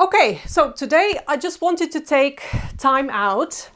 Okay, so today I just wanted to take time out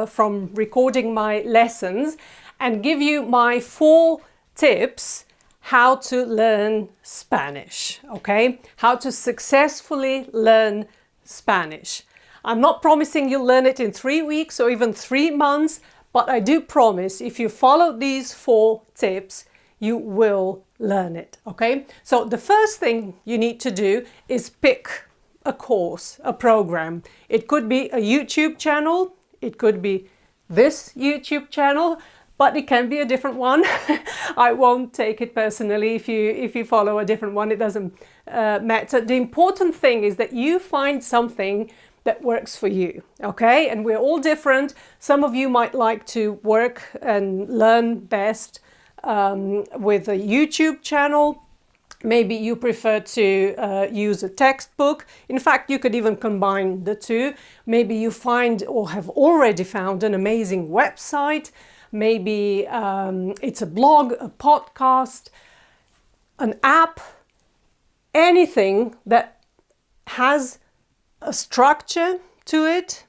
from recording my lessons and give you my 4 tips how to learn Spanish, okay? How to successfully learn Spanish. I'm not promising you'll learn it in 3 weeks or even 3 months, but I do promise if you follow these 4 tips, you will learn it, okay? So the first thing you need to do is pick a course, a program. It could be a YouTube channel, it could be this YouTube channel, but it can be a different one. I won't take it personally if you follow a different one. It doesn't matter. The important thing is that you find something that works for you, okay? And we're all different. Some of you might like to work and learn best with a YouTube channel. Maybe you prefer to use a textbook. In fact, you could even combine the two. Maybe you find or have already found an amazing website. Maybe it's a blog, a podcast, an app, anything that has a structure to it,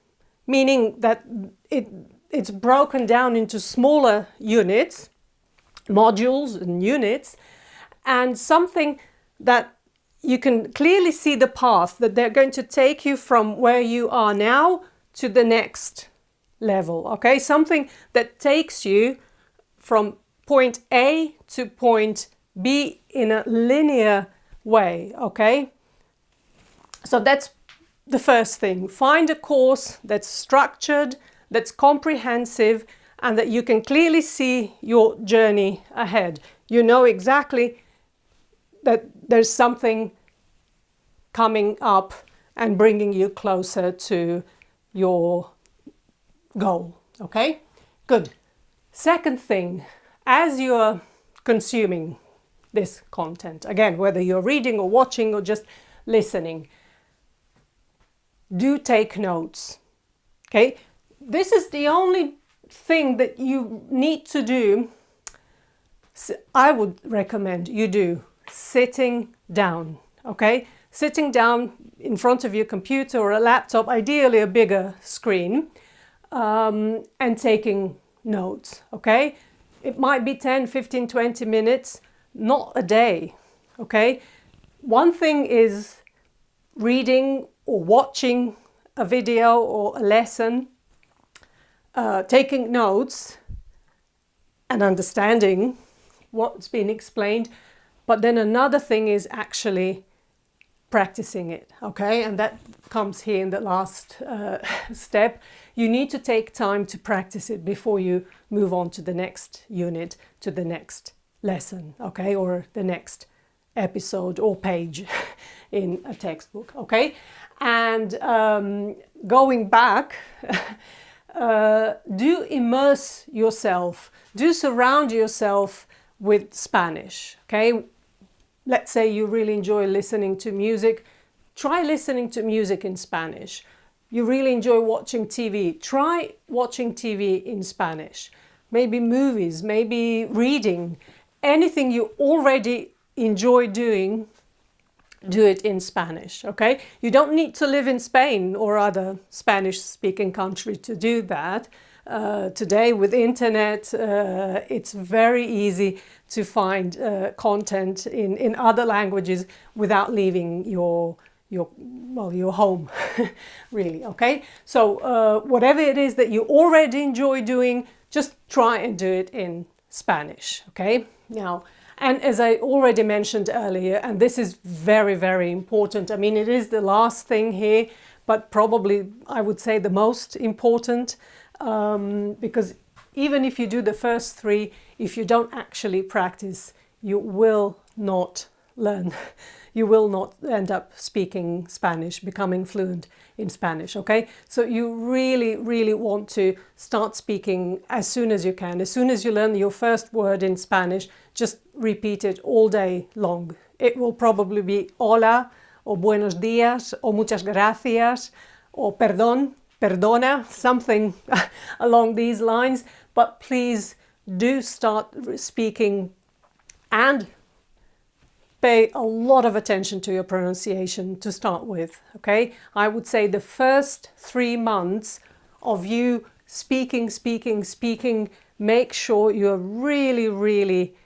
meaning that it's broken down into smaller units, modules and units, and something that you can clearly see the path that they're going to take you from where you are now to the next level, okay? Something that takes you from point A to point B in a linear way, okay? So that's the first thing. Find a course that's structured, that's comprehensive, and that you can clearly see your journey ahead. You know exactly that there's something coming up and bringing you closer to your goal, okay? Good. Second thing, as you're consuming this content, again, whether you're reading or watching or just listening, do take notes, okay? This is the only thing that you need to do. I would recommend you do sitting down, okay? Sitting down in front of your computer or a laptop, ideally a bigger screen, and taking notes, okay? It might be 10, 15, 20 minutes, not a day, okay? One thing is reading or watching a video or a lesson, taking notes and understanding what's been explained. But then another thing is actually practicing it, okay? And that comes here in the last step. You need to take time to practice it before you move on to the next unit, to the next lesson, okay? Or the next episode or page in a textbook, okay? And going back, do immerse yourself, do surround yourself with Spanish, okay? Let's say you really enjoy listening to music, try listening to music in Spanish. You really enjoy watching TV, try watching TV in Spanish. Maybe movies, maybe reading, anything you already enjoy doing, do it in Spanish, okay? You don't need to live in Spain or other Spanish-speaking country to do that. Today with internet, it's very easy to find content in other languages without leaving your home, really, okay? So whatever it is that you already enjoy doing, just try and do it in Spanish, okay? Now, and as I already mentioned earlier, and this is very, very important, I mean, it is the last thing here, but probably I would say the most important, because even if you do the first 3, if you don't actually practice, you will not learn. You will not end up speaking Spanish, becoming fluent in Spanish, okay? So you really, really want to start speaking as soon as you can. As soon as you learn your first word in Spanish, just repeat it all day long. It will probably be hola, or buenos días, or muchas gracias, or perdón, perdona, something along these lines. But please do start speaking and pay a lot of attention to your pronunciation to start with, okay? I would say the first 3 months of you speaking, make sure you're really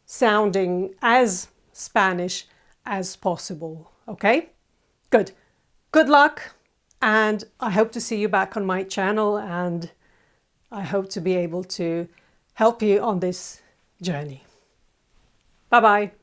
sounding as Spanish as possible, okay? Good. Good luck, and I hope to see you back on my channel, and I hope to be able to help you on this journey. Bye-bye.